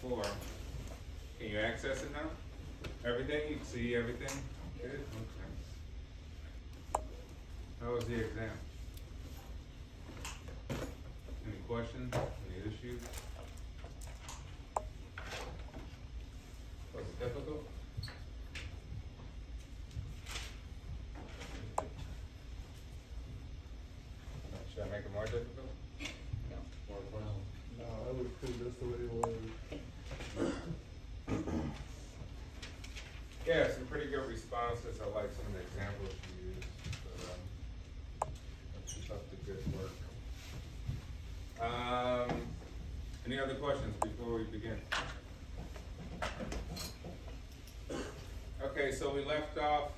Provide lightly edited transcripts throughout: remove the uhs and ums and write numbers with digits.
before. Can you access it now? Everything? You can see everything? Good? Okay. How was the exam? Any questions? Any issues? Was it difficult? Should I make it more difficult? No. More fun? No, I would think that's the way it was. Yeah, some pretty good responses. I like some of the examples you used. But, let's keep up the good work. Any other questions before we begin? Okay, so we left off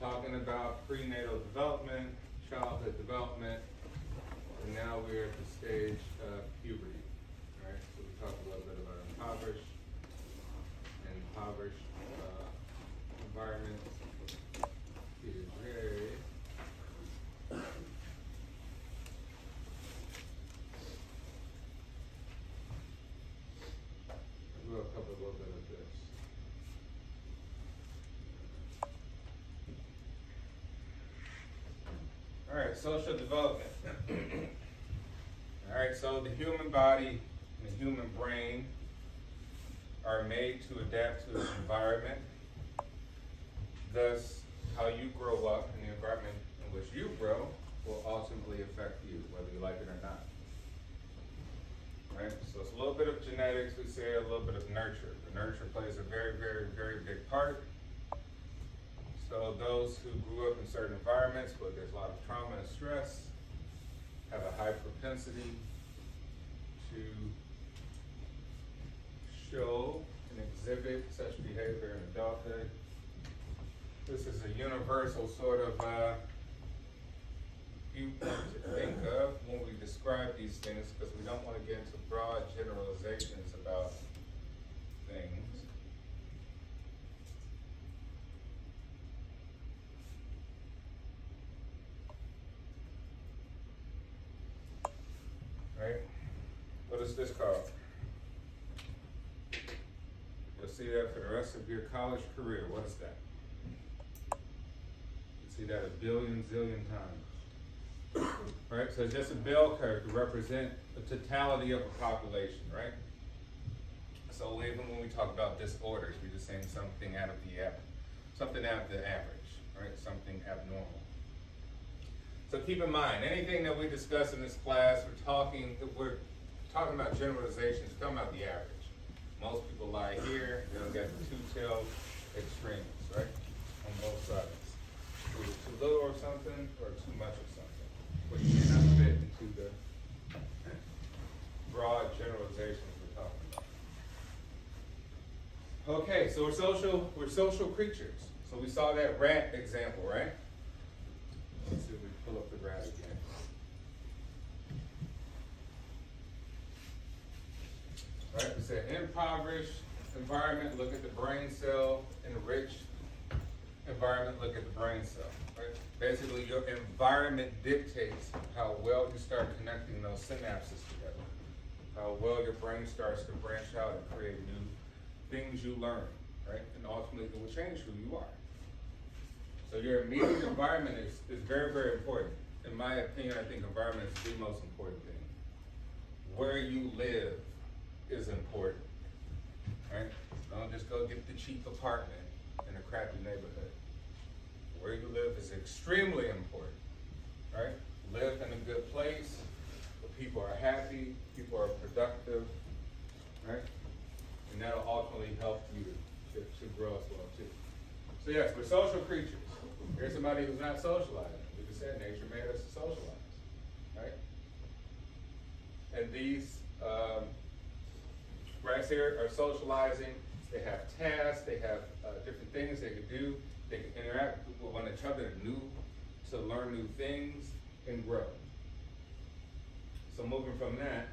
talking about prenatal development, childhood development, and now we're at the stage of puberty. All right, so we talked a little bit about impoverished environment is very we'll cover a little bit of this. All right, social development. All right, so the human body and the human brain are made to adapt to its environment. Thus, how you grow up and the environment in which you grow will ultimately affect you, whether you like it or not. Right? So it's a little bit of genetics, we say, a little bit of nurture. The nurture plays a very, very, very big part. So those who grew up in certain environments where there's a lot of trauma and stress have a high propensity to show and exhibit such behavior in adulthood. This is a universal sort of viewpoint to think of when we describe these things, because we don't want to get into broad generalizations about things. Right? What is this called? You'll see that for the rest of your college career. What is that? You see that a billion, zillion times. Right? So it's just a bell curve to represent the totality of a population, right? So even when we talk about disorders, we're just saying something out of the average, right? Something abnormal. So keep in mind, anything that we discuss in this class, we're talking about generalizations, we're talking about the average. Most people lie here, they'll get the two-tailed extremes, right? On both sides. Either too little of something or too much of something, which cannot fit into the broad generalizations we're talking about. Okay, so we're social creatures. So we saw that rat example, right? Let's see if we pull up the rat again. Right, we said impoverished environment, look at the brain cell. Enriched environment, look at the brain cell. Right? Basically, your environment dictates how well you start connecting those synapses together, how well your brain starts to branch out and create new things you learn, right? And ultimately, it will change who you are. So your immediate environment is very, very important. In my opinion, I think environment is the most important thing. Where you live is important, right? Don't just go get the cheap apartment in a crappy neighborhood. Where you live is extremely important, right? Live in a good place where people are happy, people are productive, right? And that'll ultimately help you to grow as well too. So yes, we're social creatures. Here's somebody who's not socializing. We just said nature made us to socialize, right? And these rats here are socializing. They have tasks. They have different things they can do. They can interact with one another to learn new things and grow. So moving from that,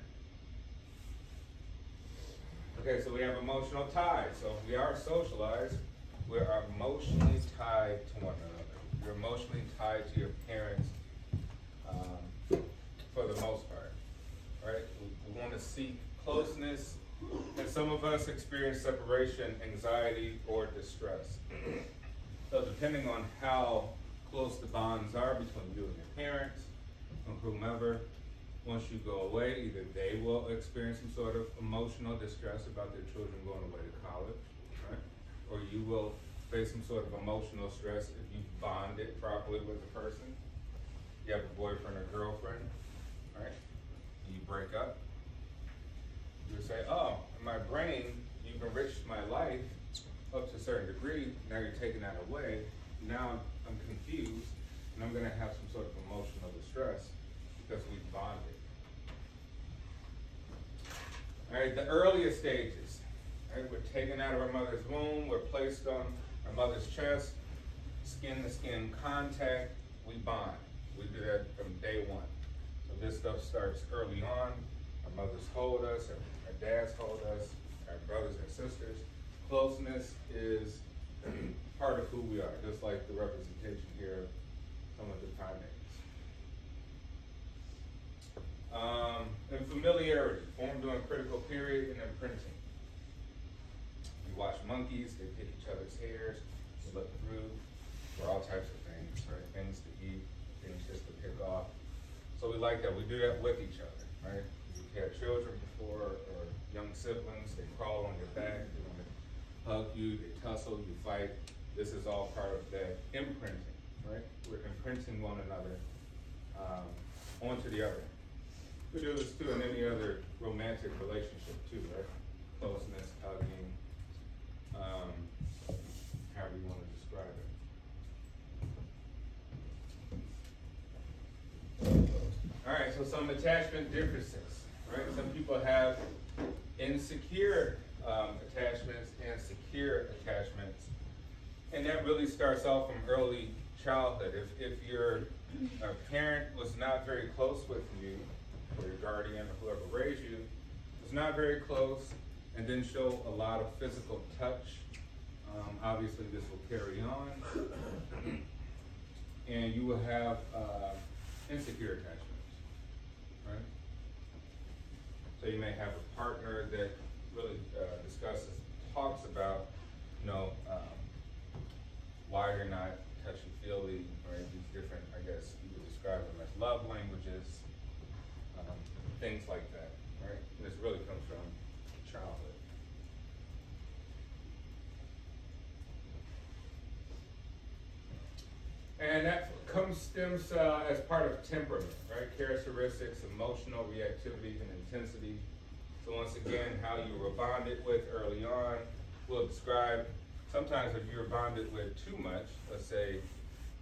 okay, so we have emotional ties. So we are socialized. We are emotionally tied to one another. You're emotionally tied to your parents for the most part, right? We want to seek closeness Some of us experience separation, anxiety, or distress. So depending on how close the bonds are between you and your parents, or whomever, once you go away, either they will experience some sort of emotional distress about their children going away to college, right? Or you will face some sort of emotional stress if you bonded properly with the person. You have a boyfriend or girlfriend, right? You break up. You say, oh, in my brain, you've enriched my life up to a certain degree. Now you're taking that away. Now I'm confused, and I'm going to have some sort of emotional distress because we've bonded. All right, the earliest stages. Right, we're taken out of our mother's womb. We're placed on our mother's chest, skin-to-skin contact. We bond. We do that from day one. So this stuff starts early on. Our mothers hold us, our dads hold us, our brothers and sisters. Closeness is part of who we are, just like the representation here of some of the primates. And familiarity, formed during critical period and imprinting. You watch monkeys, they pick each other's hairs, they look through for all types of things, right? Things to eat, things just to pick off. So we like that. We do that with each other, right? You've had children before, or young siblings, they crawl on your back, they want to hug you, they tussle, you fight. This is all part of that imprinting, right? We're imprinting one another onto the other. We do this too in any other romantic relationship too, right? Closeness, hugging, however you want to describe it. All right, so some attachment differences, right? Some people have insecure attachments and secure attachments. And that really starts off from early childhood. If your parent was not very close with you, or your guardian or whoever raised you, was not very close, and then show a lot of physical touch, obviously this will carry on. And you will have insecure attachments, right? So you may have a partner that really talks about, why you're not touchy-feely, right? These different, I guess you would describe them as love languages, things like that, right? And this really comes from childhood. And that stems as part of temperament, right? Characteristics, emotional reactivity, and intensity. So once again, how you were bonded with early on, we'll describe. Sometimes if you're bonded with too much, let's say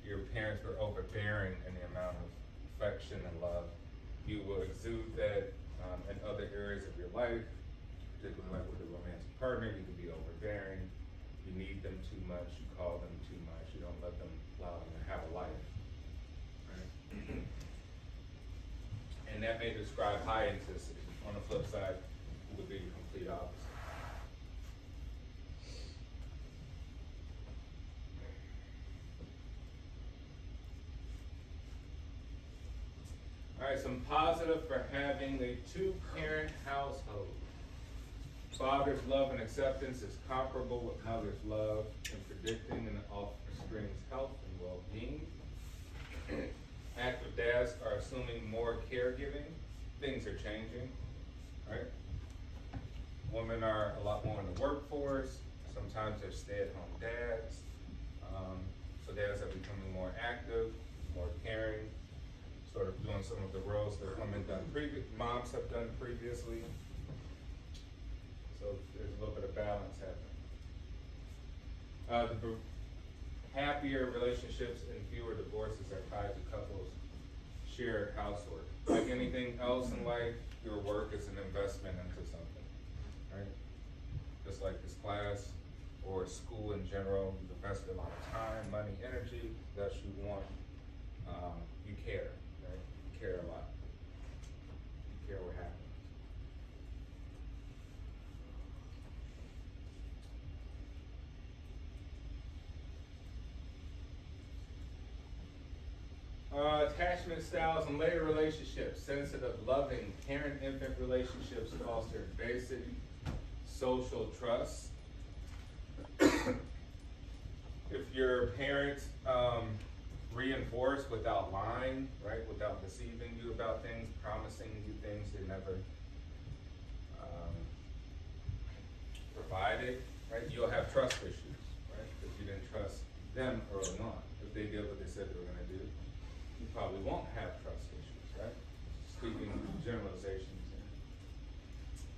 your parents were overbearing in the amount of affection and love, you will exude that in other areas of your life, particularly like with a romantic partner. You can be overbearing, you need them too much, you call them too much, you don't allow them to have a life, right? And that may describe high intensity. On the flip side, it would be the complete opposite. All right, some positive for having a two-parent household. Father's love and acceptance is comparable with mother's love in predicting an offspring's health and well-being. Active dads are assuming more caregiving. Things are changing, right? Women are a lot more in the workforce. Sometimes they're stay-at-home dads. So dads are becoming more active, more caring, sort of doing some of the roles that moms have done previously. So there's a little bit of balance happening. The happier relationships and fewer divorces are tied to couples' shared housework. Like anything else in life, your work is an investment into something, right? Just like this class or school in general, you've invested a lot of time, money, energy, thus you want, you care. You care a lot. You care what happens. Attachment styles and later relationships. Sensitive, loving, parent-infant relationships foster basic social trust. If your parents reinforce without lying, right, without deceiving you about things, promising you things they never provided, right, you'll have trust issues, right, because you didn't trust them early on. If they did what they said they were going to do, you probably won't have trust issues, right? Speaking generalizations.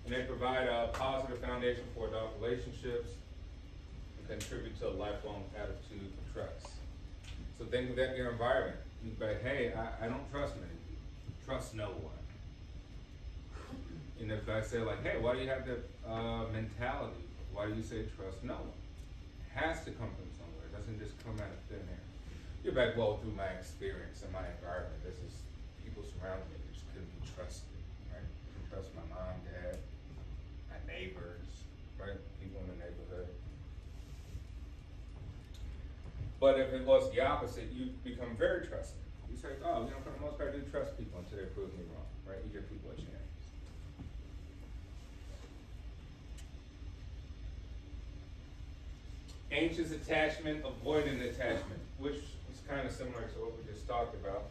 And they provide a positive foundation for adult relationships and contribute to a lifelong attitude of trust. So think of that in your environment. You be like, hey, I don't trust many people. Trust no one. And if I say like, hey, why do you have that mentality? Why do you say trust no one? It has to come from somewhere. It doesn't just come out of thin air. You're like, well, through my experience and my environment, this is people surrounding me that just couldn't be trusted, right? I can trust my mom, dad, my neighbors, right? People in the neighborhood. But if it was the opposite, you become very trusting. You say, oh, you know, for the most part, I do trust people until they prove me wrong, right? You give people a chance. Anxious attachment, avoidant attachment, which is kind of similar to what we just talked about.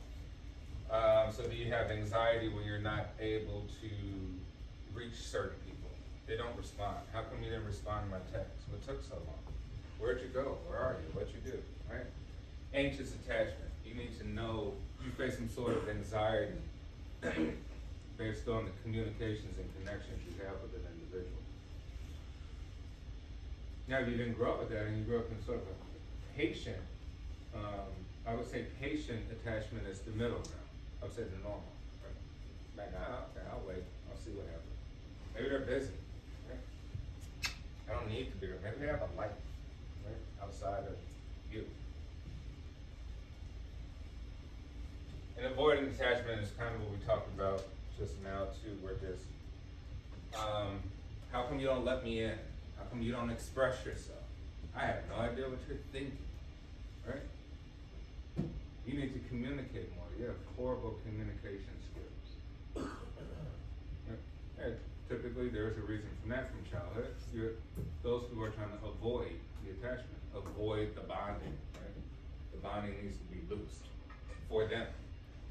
So that you have anxiety when you're not able to reach certain people. They don't respond. How come you didn't respond to my text? What took so long? Where'd you go? Where are you? What'd you do? Right? Anxious attachment. You need to know you face some sort of anxiety based on the communications and connections you have with an individual. Now, if you didn't grow up with that and you grew up in sort of a patient, I would say patient attachment is the middle ground. I would say the normal. Right? Like, okay, I'll wait. I'll see what happens. Maybe they're busy. Right? I don't need to be there. Maybe they have a life, right, outside of you. And avoidant attachment is kind of what we talked about just now too. We're just, how come you don't let me in? How come you don't express yourself? I have no idea what you're thinking, right? You need to communicate more. You have horrible communication skills. And typically there's a reason for that from childhood. Those who are trying to avoid the attachment, avoid the bonding, right? The bonding needs to be loosed for them.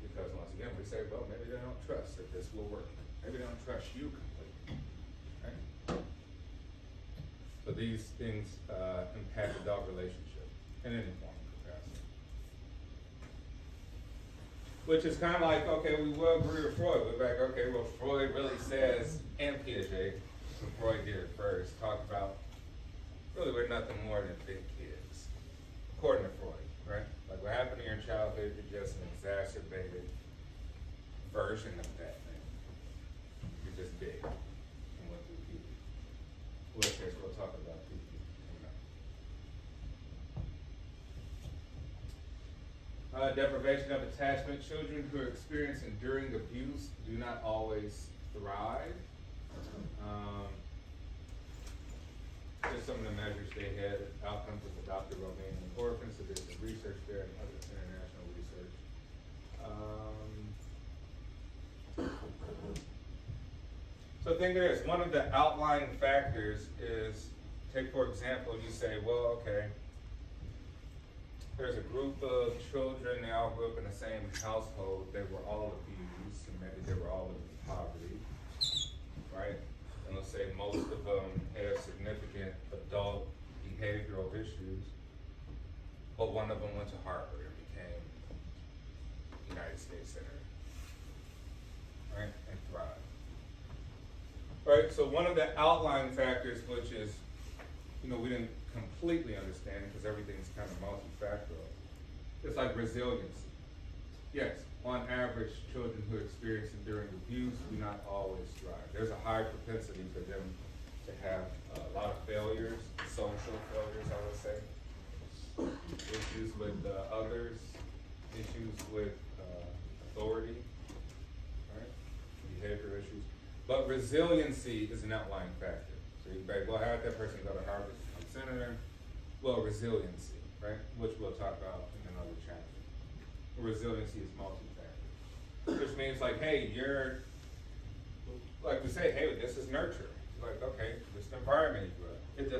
Because once again, we say, well, maybe they don't trust that this will work. Maybe they don't trust you completely, right? So these things impact adult relationship in any form of capacity. Which is kind of like, okay, we will agree with Freud. We're like, okay, well, Freud really says, and Piaget, so Freud did it first, talk about, really we're nothing more than big kids, according to Freud, right? Like what happened in your childhood is just an exacerbated version of that thing. You're just big and went through puberty. Which case we'll talk about puberty. Deprivation of attachment. Children who experience enduring abuse do not always thrive. Just some of the measures they had, outcomes of the Dr. Romanian orphans, so there's some research there and other international research. So think of this, one of the outlying factors is, take for example, you say, well, okay, there's a group of children, they all grew up in the same household, they were all abused, and maybe they were all in poverty, right? And let's say most of them have significant adult behavioral issues, but one of them went to Harvard and became United States Senator, right, and thrived. Right, so one of the outlying factors, which is, you know, we didn't completely understand because everything's kind of multifactorial, it's like resiliency. Yes, on average, children who experience enduring abuse do not always thrive. There's a high propensity for them to have a lot of failures, social failures, I would say, issues with others, issues with authority, right? Behavioral issues. But resiliency is an outlying factor. So you say, well, how did that person go to Harvard become senator? Well, resiliency, right? Which we'll talk about in another chapter. Resiliency is multi-factor. Which means like, hey, you're, like we say, hey, this is nurture. Like, okay, this environment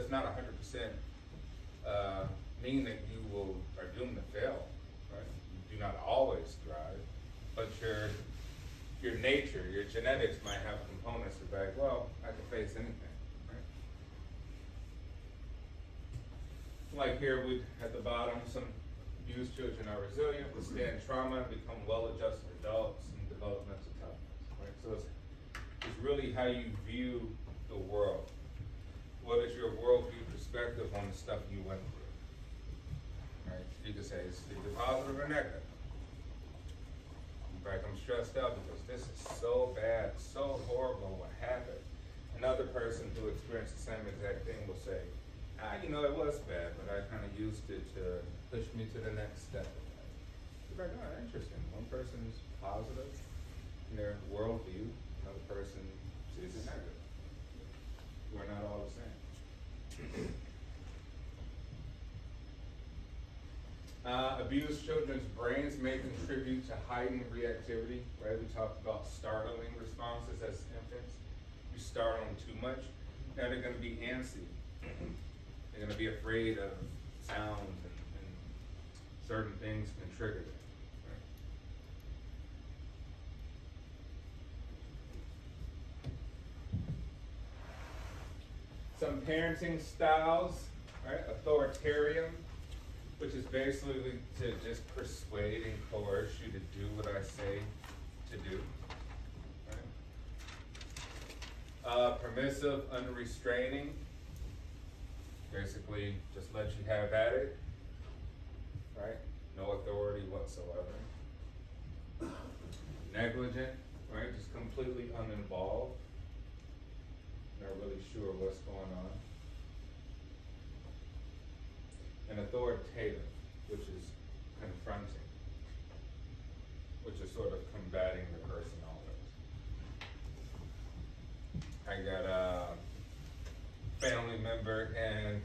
does not 100% mean that you are doomed to fail, right? You do not always thrive, but your nature, your genetics might have components of like, well, I can face anything, right? Like here, at the bottom, some abused children are resilient, withstand trauma, and become well-adjusted adults and develop mental toughness, right? So it's really how you view the world. What is your worldview perspective on the stuff you went through, right? You can say it's either positive or negative. Like, I'm stressed out because this is so bad, so horrible what happened. Another person who experienced the same exact thing will say, it was bad, but I kind of used it to push me to the next step. You're like, interesting. One person is positive in their worldview, another person sees it negative. We're not all the same. Abused children's brains may contribute to heightened reactivity, right? We talked about startling responses as infants. You startle them too much, now they're going to be antsy. They're going to be afraid of sounds and certain things can trigger them. Right? Some parenting styles, right? Authoritarian, which is basically to just persuade and coerce you to do what I say to do. Right? Permissive, unrestraining, basically just let you have at it, right? No authority whatsoever. Negligent, right? Just completely uninvolved, not really sure what's going on. And authoritative, which is confronting, which is sort of combating the person always. I got a family member and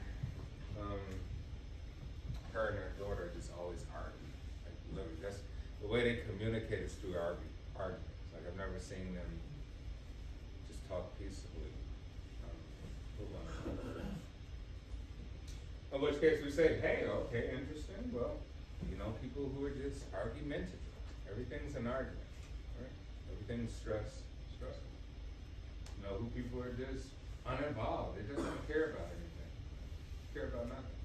her and her daughter just always argue. Like literally, that's the way they communicate is through arguments. Like I've never seen them just talk peaceably. In which case we say, hey, okay, interesting. Well, people who are just argumentative. Everything's an argument, right? Everything's stressful. Who people are just uninvolved. They just don't care about anything. Care about nothing.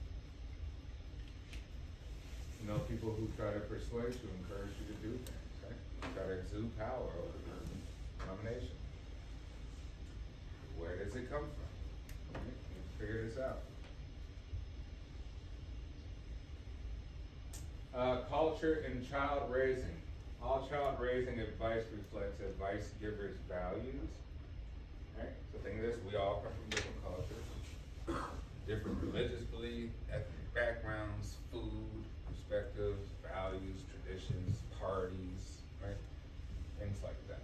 People who try to persuade you, encourage you to do things, right? Try to exude power over your domination. Where does it come from? Right? Let's figure this out. Culture in child raising. All child raising advice reflects advice givers' values. Right? So think of this, we all come from different cultures, different religious beliefs, ethnic backgrounds, food, perspectives, values, traditions, parties, right? Things like that.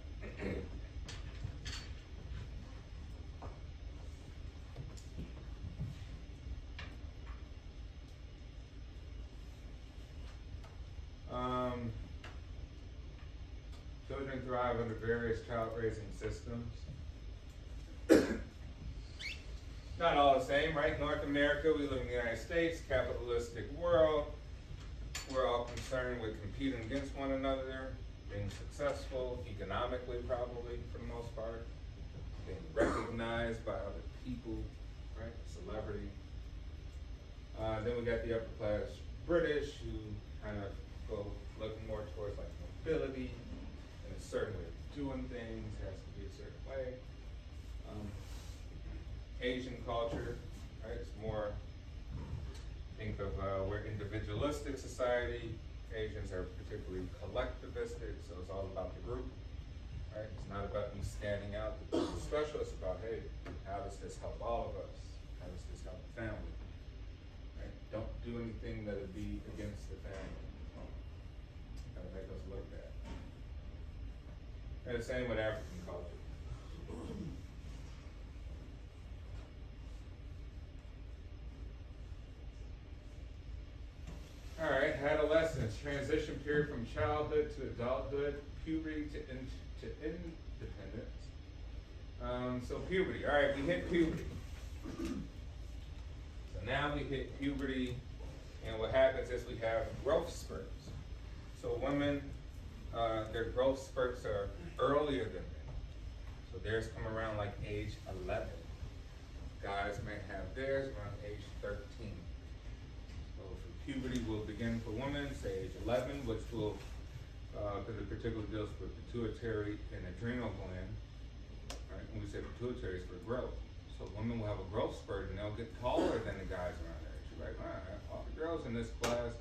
Children thrive under various child-raising systems. Not all the same, right? North America, we live in the United States, capitalistic world. We're all concerned with competing against one another, being successful, economically probably, for the most part, being recognized by other people, right? Celebrity. Then we got the upper class British who kind of go looking more towards like mobility and a certain way of doing things, has to be a certain way. Asian culture, right? It's more, think of we're individualistic society. Asians are particularly collectivistic, so it's all about the group, right? It's not about me standing out to be special. It's about, hey, how does this help all of us? How does this help the family? Right? Don't do anything that would be against the family. That'll make us look bad. And the same with African culture. All right, adolescence, transition period from childhood to adulthood, puberty to independence. So puberty, all right, we hit puberty. finally hit puberty, and what happens is we have growth spurts. So women, their growth spurts are earlier than men. So theirs come around like age 11. Guys may have theirs around age 13. So for puberty will begin for women, say age 11, which will, because it particularly deals with pituitary and adrenal gland. Right? When we say pituitary, it's for growth. So women will have a growth spurt and they'll get taller than the guys around their age. You're like, wow, all the girls in this class,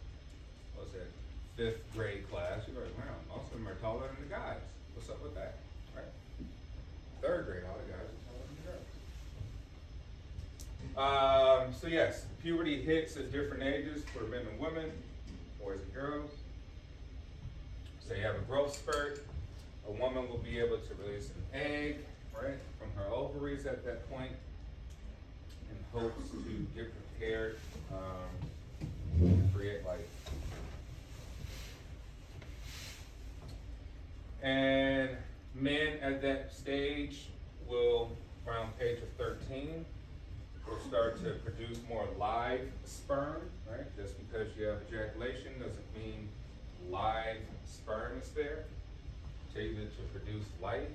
what's that, 5th grade class, you're like, wow, most of them are taller than the guys. What's up with that, right? 3rd grade, all the guys are taller than the girls. So yes, puberty hits at different ages for men and women, boys and girls. So you have a growth spurt. A woman will be able to release an egg, right, from her ovaries at that point, in hopes to get prepared to create life. And men at that stage will, around the age of 13, will start to produce more live sperm, right? Just because you have ejaculation doesn't mean live sperm is there. To produce life.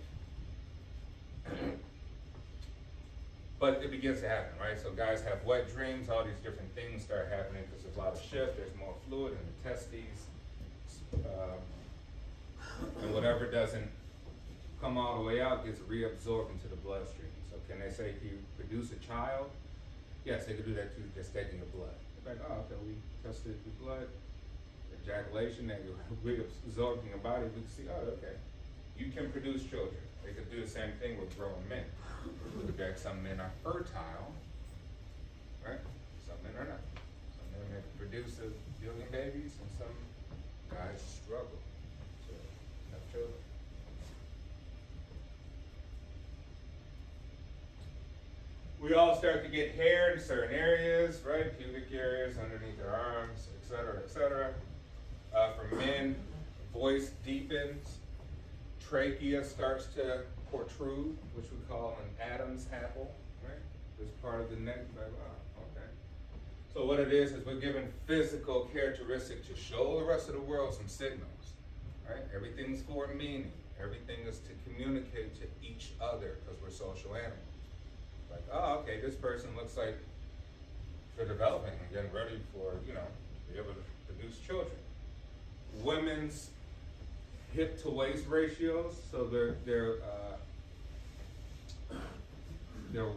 But it begins to happen, right? So guys have wet dreams, all these different things start happening because there's a lot of shift, there's more fluid in the testes. And whatever doesn't come all the way out gets reabsorbed into the bloodstream. So can they say, can you produce a child? Yes, they could do that too, just taking the blood. It's like, oh, okay, we tested the blood, ejaculation that you're reabsorbing your body, we can see, oh, okay, you can produce children. They could do the same thing with grown men. Look at some men are fertile, right? Some men are not. Some men can produce a billion babies, and some guys struggle to have children. We all start to get hair in certain areas, right? Pubic areas, underneath their arms, etc., etc. For men, voice deepens, trachea starts to protrude, which we call an Adam's apple, right? This part of the neck, like, wow, okay. So what it is we're given physical characteristics to show the rest of the world some signals, right? Everything's for meaning. Everything is to communicate to each other because we're social animals. Like, oh, okay, this person looks like they're developing and getting ready for, you know, be able to produce children. Women's hip to waist ratios, so their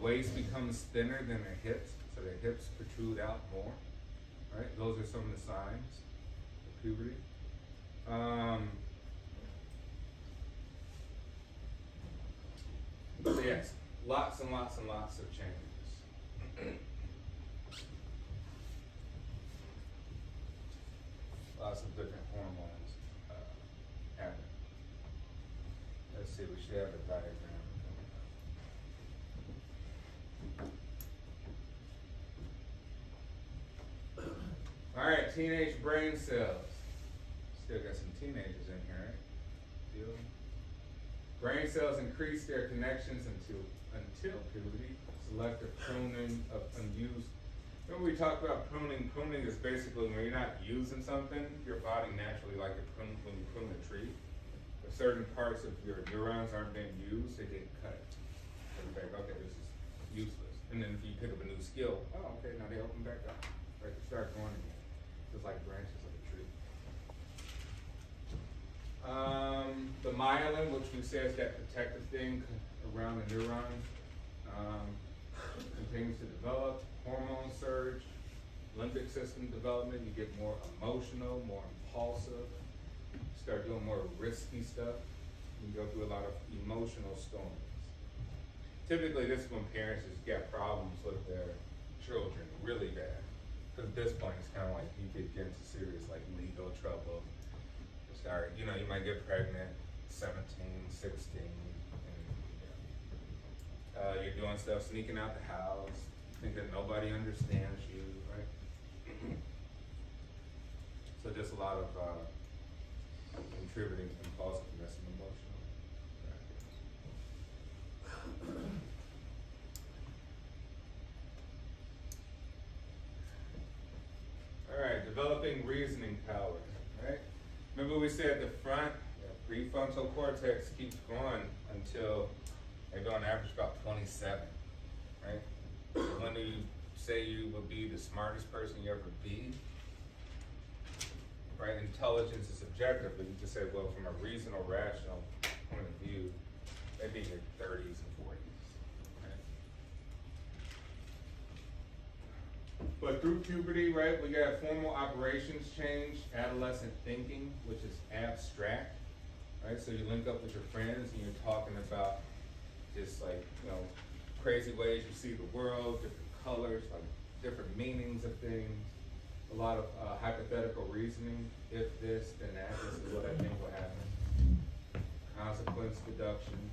waist becomes thinner than their hips, so their hips protrude out more, right? Those are some of the signs of puberty. So yes, lots and lots and lots of changes. Lots of different hormones happen. Let's see, we should have a diagram. All right, teenage brain cells. Still got some teenagers in here, right? Deal. Brain cells increase their connections until puberty. Selective pruning of unused. Remember we talked about pruning? Pruning is basically when you're not using something, your body naturally, like when you prune a tree, if certain parts of your neurons aren't being used, they get cut. So you think, okay, this is useless. And then if you pick up a new skill, oh, okay, now they open back up. Right, they start growing again. Just like branches of a tree. The myelin, which we say is that protective thing around the neuron, continues to develop. Hormone surge, limbic system development, you get more emotional, more impulsive, start doing more risky stuff. You go through a lot of emotional storms. Typically, this is when parents just get problems with their children really bad. Because at this point, it's kind of like you could get into serious like legal trouble. Start, you know, you might get pregnant, 17, 16, and you're doing stuff, sneaking out the house, think that nobody understands you, right? So just a lot of contributing impulsiveness and emotional. developing reasoning power, right? Remember we said the front, the prefrontal cortex keeps growing until maybe on average about 27, right? So when do you say you will be the smartest person you ever be? Right, intelligence is subjective, but you can say, well, from a reasonable, rational point of view, maybe in your 30s and 40s. Right? But through puberty, right, we got formal operations change, adolescent thinking, which is abstract, right? So you link up with your friends and you're talking about just like, you know, crazy ways you see the world, different colors, like different meanings of things. A lot of hypothetical reasoning. If this, then that. This is what I think will happen. Consequence deduction.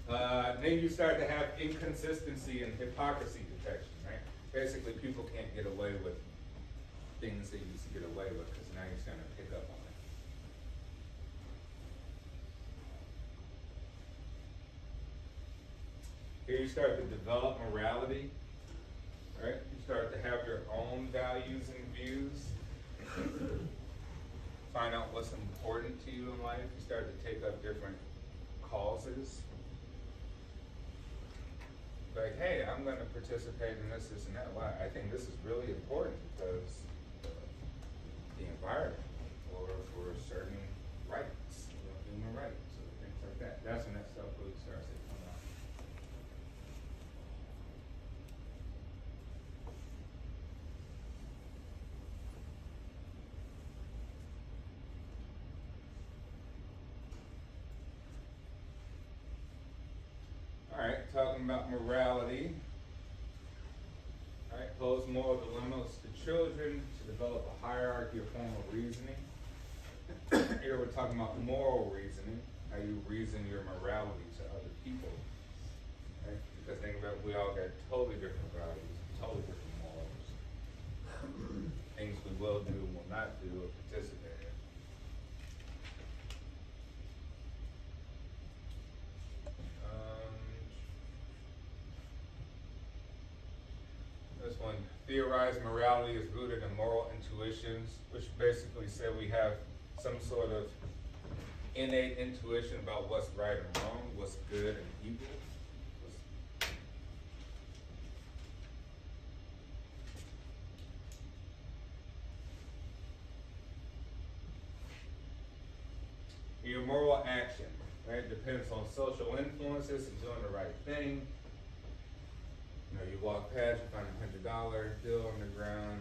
Right? Then you start to have inconsistency and hypocrisy detection. Right? Basically, people can't get away with things they used to get away with because now you're starting to pick up on it. Here you start to develop morality. Right? You start to have your own values and views. Find out what's important to you in life. You start to take up different causes. Like, hey, I'm going to participate in this, and that. Why? I think this is really important because the environment, or for certain rights, you know, human rights, or things like that. That's when that stuff really starts to come out. All right, talking about morality. All right, pose moral dilemmas to children to develop a hierarchy or form of reasoning. Here we're talking about moral reasoning, how you reason your morality to other people. Right? Because think about it, we all got totally different values, totally different morals. Things we will do, will not do, or participate in. This one, theorized morality is rooted in moral intuitions, which basically say we have some sort of innate intuition about what's right and wrong, what's good and evil. Your moral action, right, depends on social influences and doing the right thing. You know, you walk past, you find $100 bill on the ground.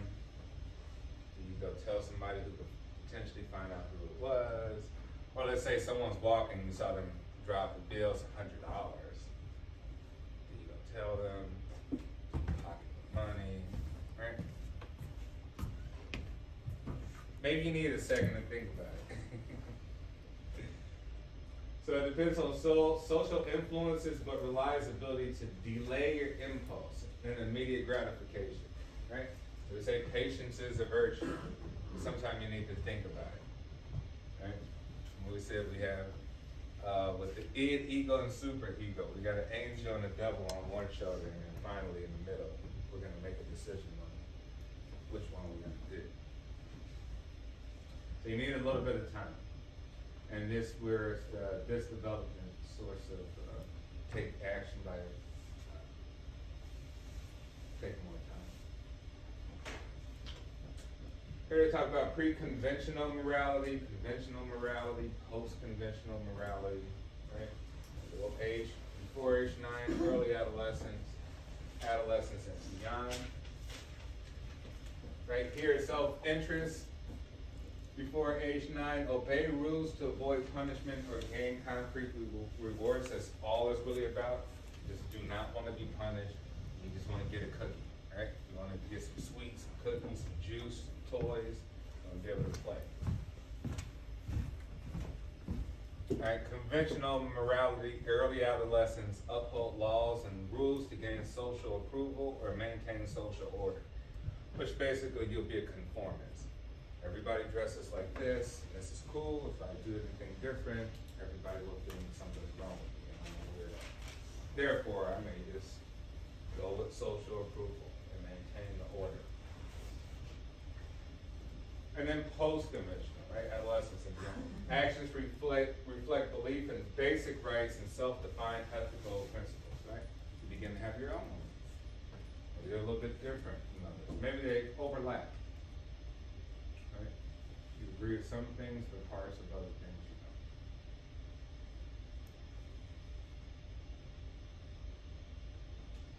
You go tell somebody who could potentially find out who it was. Or let's say someone's walking, you saw them drop the bill, it's $100. You go tell them, pocket the money, right? Maybe you need a second to think about it. So it depends on social influences, but relies ability to delay your impulse and immediate gratification, right? So we say patience is a virtue. Sometimes you need to think about it, right? And we said we have with the id, ego, and super ego, we got an angel and a devil on one shoulder, and then finally in the middle, we're going to make a decision on which one we're going to do. So you need a little bit of time. And this where this development source of take action by taking more time. Here to talk about pre-conventional morality, conventional morality, post-conventional morality, right? So age, before age 9, early adolescence, adolescence and beyond. Right here, self-interest. Before age 9, obey rules to avoid punishment or gain concrete rewards. That's all it's really about. You just do not want to be punished. You just want to get a cookie, right? You want to get some sweets, some cookies, some juice, some toys, and be able to play. All right, conventional morality, early adolescence, uphold laws and rules to gain social approval or maintain social order, which basically you'll be a conformist. Everybody dresses like this, and this is cool. If I do anything different, everybody will think something's wrong with me, and I'm a weirdo. Therefore, I may just go with social approval and maintain the order. And then post-conventional, right? Adolescence and beyond. Actions reflect belief in basic rights and self-defined ethical principles, right? You begin to have your own ones. Maybe they're a little bit different from others. Maybe they overlap, right? You agree with some things, but parts of other things you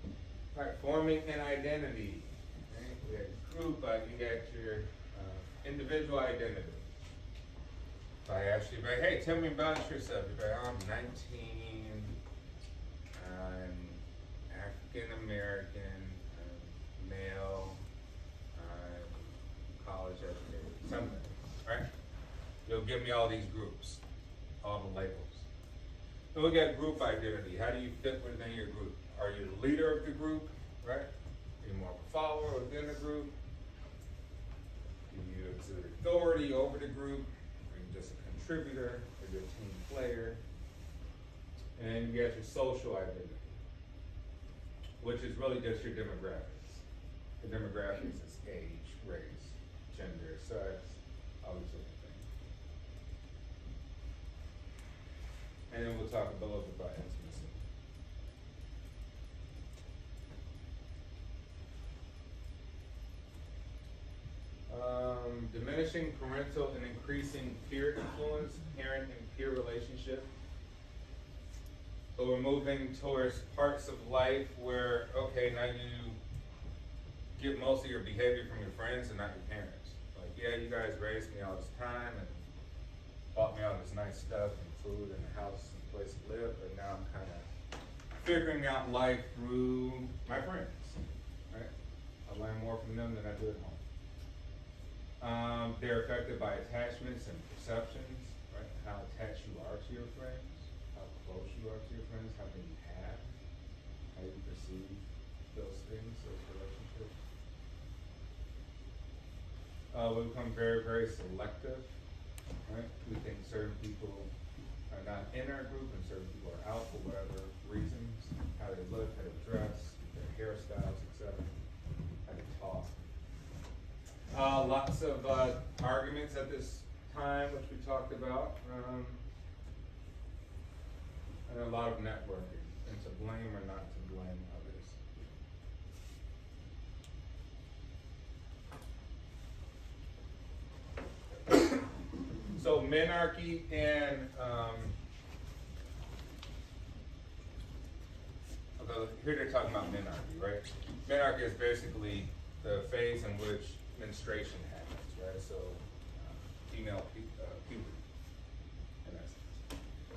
don't. All right, forming an identity. Right? We got group, you got your individual identity. If I ask you, hey, tell me about yourself. You're like, I'm 19, I'm African American, I'm male, I'm college educated, something, right? You'll give me all these groups, all the labels. Then we got group identity. How do you fit within your group? Are you the leader of the group, right? Are you more of a follower within the group? Do you exert authority over the group? Are you just a contributor? Are you a team player? And you got your social identity, which is really just your demographics. The demographics is age, race, gender, sex, all these different things. And then we'll talk a little bit about intimacy. Diminishing parental and increasing peer influence, parent and peer relationship. So we're moving towards parts of life where, okay, now you get most of your behavior from your friends and not your parents. Like, yeah, you guys raised me all this time and bought me all this nice stuff and food and a house and a place to live, but now I'm kind of figuring out life through my friends, right? I learn more from them than I do at home. They're affected by attachments and perceptions, right? How attached you are to your friends, how close you are to your friends, how many you have, how you perceive those things, those relationships. We become very, very selective, right? We think certain people are not in our group and certain people are out for whatever reasons, how they look, how they dress, their hairstyles, etc., how they talk. Lots of arguments at this time, which we talked about, and a lot of networking, and to blame or not to blame others. So menarche and here they're talking about menarche, right? Menarche is basically the phase in which menstruation happens, right? So female puberty, in essence.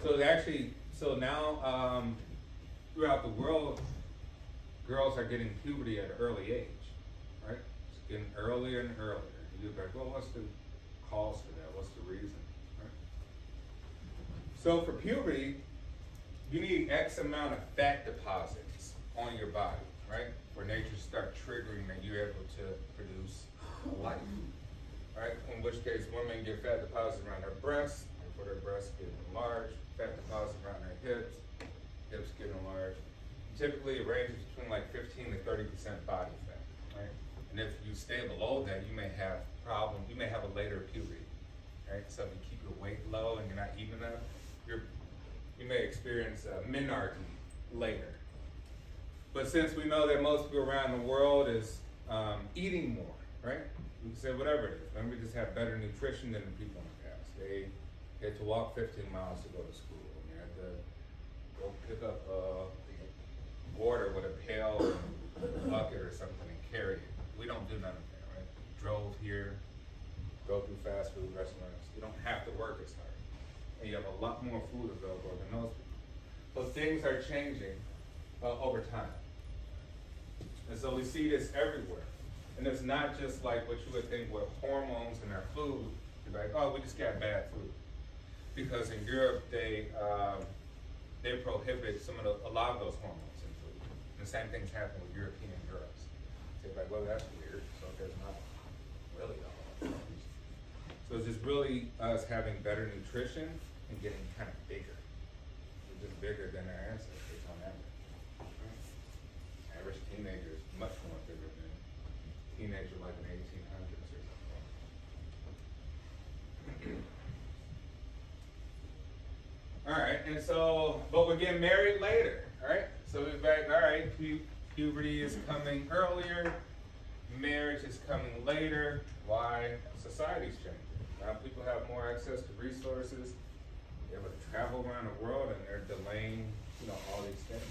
So actually, so now throughout the world, girls are getting puberty at an early age, right? It's getting earlier and earlier. You're like, well, what's the cause for that? What's the reason, right? So for puberty, you need X amount of fat deposits on your body, right? For nature to start triggering that you're able to produce life, right? In which case, women get fat deposits around their breasts, for their breasts get enlarged, fat deposits around their hips get enlarged. Typically, it ranges between like 15 to 30% body fat, right? And if you stay below that, you may have problems. You may have a later puberty, right? So if you keep your weight low and you're not eating enough, you may experience menarche later. But since we know that most people around the world is eating more, right? We can say whatever it is. Maybe we just have better nutrition than the people in the past. They had to walk 15 miles to go to school. And they had to go pick up water with a pail or a bucket or something and carry it. We don't do none of that, right? Drove here, go through fast food restaurants. You don't have to work as hard. And you have a lot more food available than those people. So things are changing over time. And so we see this everywhere. And it's not just like what you would think with hormones in our food. You're like, oh, we just got bad food. Because in Europe, they prohibit a lot of those hormones in food. And the same things happen with European girls. So you're like, well, that's weird. So there's not really all of those. So it's just really us having better nutrition and getting kind of bigger. We're just bigger than our ancestors on average. Average teenager is much more bigger than a teenager like in the 1800s or something. And so, but we're getting married later, right? So we're back, all right, puberty is coming earlier, marriage is coming later. Why? Society's changing. Now people have more access to resources, they're able to travel around the world, and they're delaying, all these things,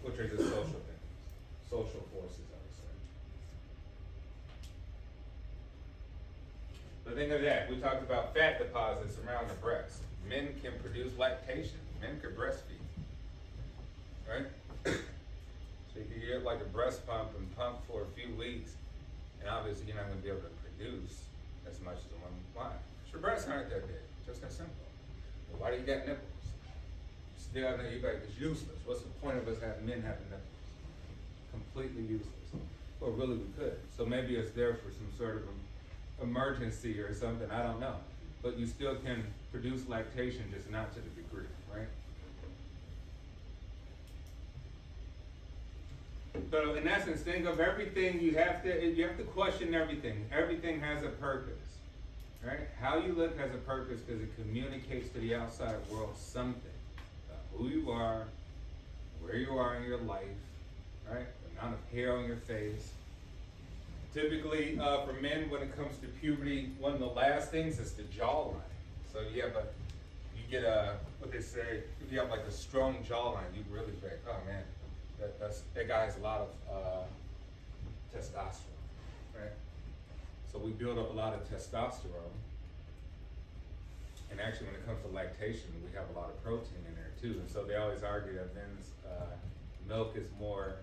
which are just social things, social forces, I would say. But think of that, we talked about fat deposits around the breast. Men can produce lactation, men can breastfeed, right? So you can get like a breast pump and pump for a few weeks, and obviously you're not going to be able to produce as much as a woman. Why? Because your breasts aren't that big, just that simple. But why do you got nipples? Still, I know you got it's useless. What's the point of us having men having nipples? Completely useless. Or really we could. So maybe it's there for some sort of emergency or something, I don't know. But you still can produce lactation, just not to the degree, right? So in essence, think of everything you have to question everything. Everything has a purpose, right? How you look has a purpose because it communicates to the outside world something about who you are, where you are in your life, right? The amount of hair on your face. Typically, for men, when it comes to puberty, one of the last things is the jawline. So you get what they say, if you have like a strong jawline, you really think, oh man, that guy has a lot of testosterone, right? So we build up a lot of testosterone. And actually, when it comes to lactation, we have a lot of protein in there too. And so they always argue that men's milk is more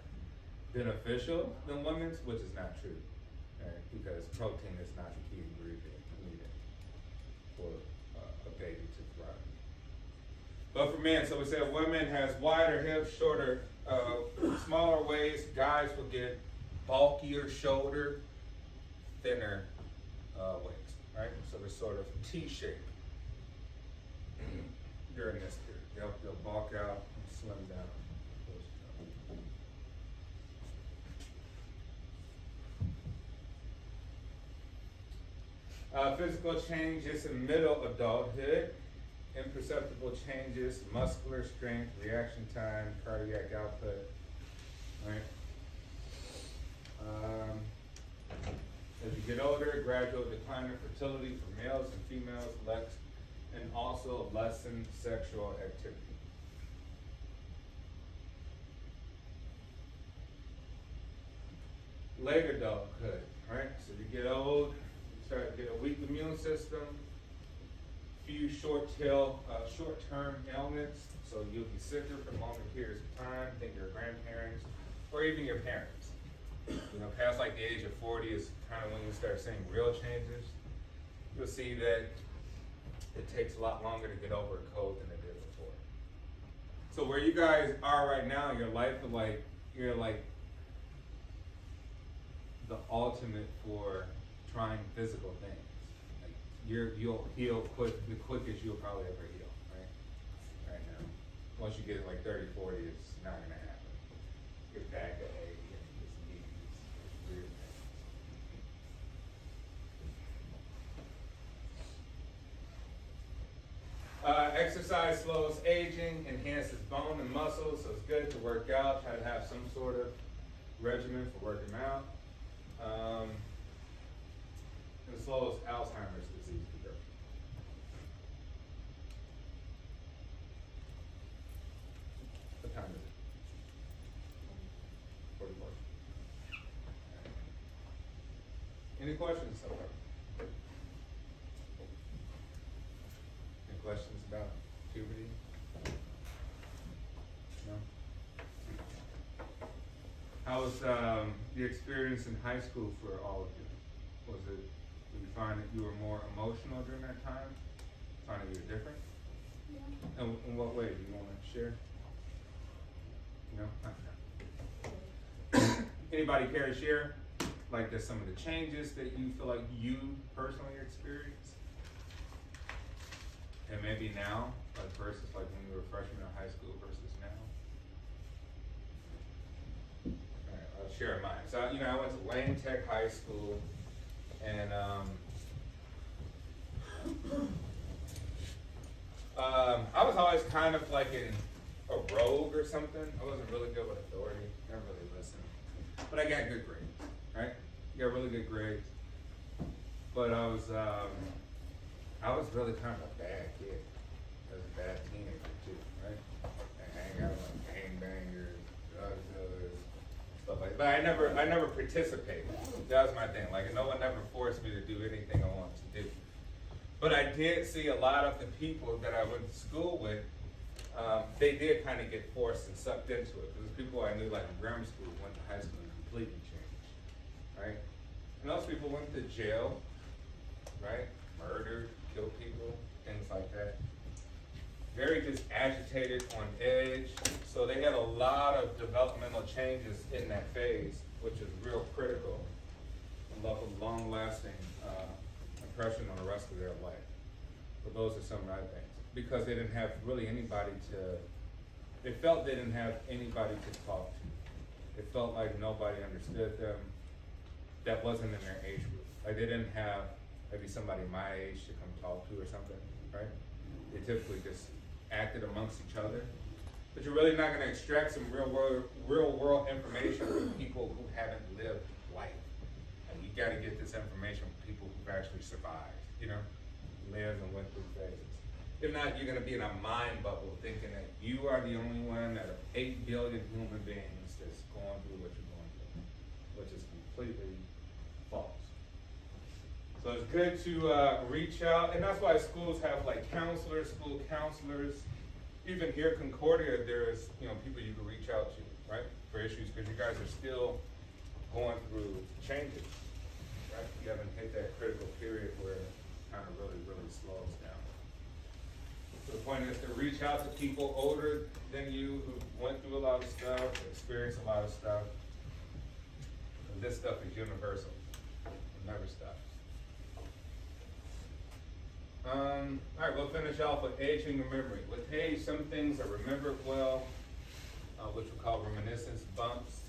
beneficial than women's, which is not true. Right? Because protein is not the key ingredient needed for a baby to thrive. But for men, so we said women has wider hips, shorter, smaller waist. Guys will get bulkier shoulder, thinner waist, right? So they're sort of T-shaped during this period. They'll bulk out and slim down. Physical changes in middle adulthood, imperceptible changes, muscular strength, reaction time, cardiac output, right? As you get older, gradual decline in fertility for males and females, and also lessened sexual activity. Late adulthood, right? So you get old, start to get a weak immune system, few short-term ailments, so you'll be sicker for longer periods of time. Think your grandparents or even your parents. Past like the age of 40 is kind of when you start seeing real changes. You'll see that it takes a lot longer to get over a cold than it did before. So where you guys are right now in your life, you're like the ultimate for trying physical things. Like you'll heal the quickest you'll probably ever heal, right now. Once you get like 30, 40, it's not gonna happen. Your back to ache and his knees, weird things. Exercise slows aging, enhances bone and muscle, so it's good to work out. Try to have some sort of regimen for working out. It slows Alzheimer's disease progression. What time is it? 44. Any questions so far? Any questions about puberty? No? How was the experience in high school for all of you? Did you find that you were more emotional during that time? Find that you were different? Yeah. In what way? Do you want to share? No? Okay. Anybody care to share? Like there's some of the changes that you feel like you personally experienced? And maybe now, like versus like when you were a freshman in high school versus now? All right, I'll share mine. So, I went to Lane Tech High School, and I was always kind of like a rogue or something. I wasn't really good with authority. Never really listened. But I got good grades, right? Got really good grades. But I was really kind of a bad kid. I was a bad teenager too, right? I hang out with gangbangers, drug dealers, stuff like that. But I never participated. That was my thing. Like, no one ever forced me to do anything I wanted to do. But I did see a lot of the people that I went to school with, they did kind of get forced and sucked into it. There was people I knew like in grammar school, went to high school and completely changed, right? And those people went to jail, right? Murdered, killed people, things like that. Very just agitated, on edge. So they had a lot of developmental changes in that phase, which is real critical and left a long-lasting impression on the rest of their life. But those are some of my things. Because they didn't have really anybody they felt they didn't have anybody to talk to. It felt like nobody understood them that wasn't in their age group. Like they didn't have maybe somebody my age to come talk to or something, right? They typically just acted amongst each other. But you're really not gonna extract some real world information from people who haven't lived life. And you gotta get this information from people who've actually survived, lived and went through phases. If not, you're gonna be in a mind bubble thinking that you are the only one out of 8 billion human beings that's going through what you're going through, which is completely false. So it's good to reach out, and that's why schools have like counselors, school counselors. Even here at Concordia, there's people you can reach out to, right, for issues, because you guys are still going through changes, right? You haven't hit that critical period where it kind of really slows down. So the point is to reach out to people older than you who went through a lot of stuff, experienced a lot of stuff. And this stuff is universal. It never stops. All right, we'll finish off with aging and memory. With age, some things are remembered well, which we call reminiscence bumps,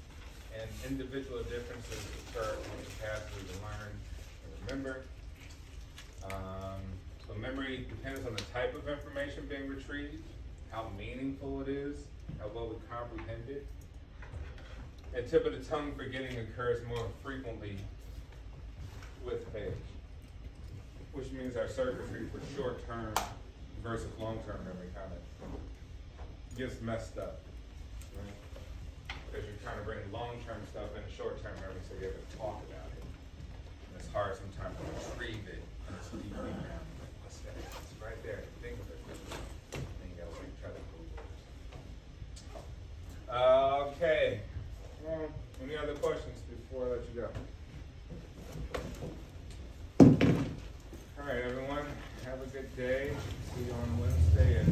and individual differences occur in the capacity to learn and remember. So memory depends on the type of information being retrieved, how meaningful it is, how well we comprehend it. And tip of the tongue forgetting occurs more frequently with age, which means our circuitry for short-term versus long-term memory kind of gets messed up, right? Because you're trying to bring long-term stuff into short-term memory so you have to talk about it. And it's hard sometimes to retrieve it and it's deep down. What's that? It's right there. Think of it. And you gotta like try to move it. Okay. Well, any other questions before I let you go? All right, everyone. Have a good day. See you on Wednesday.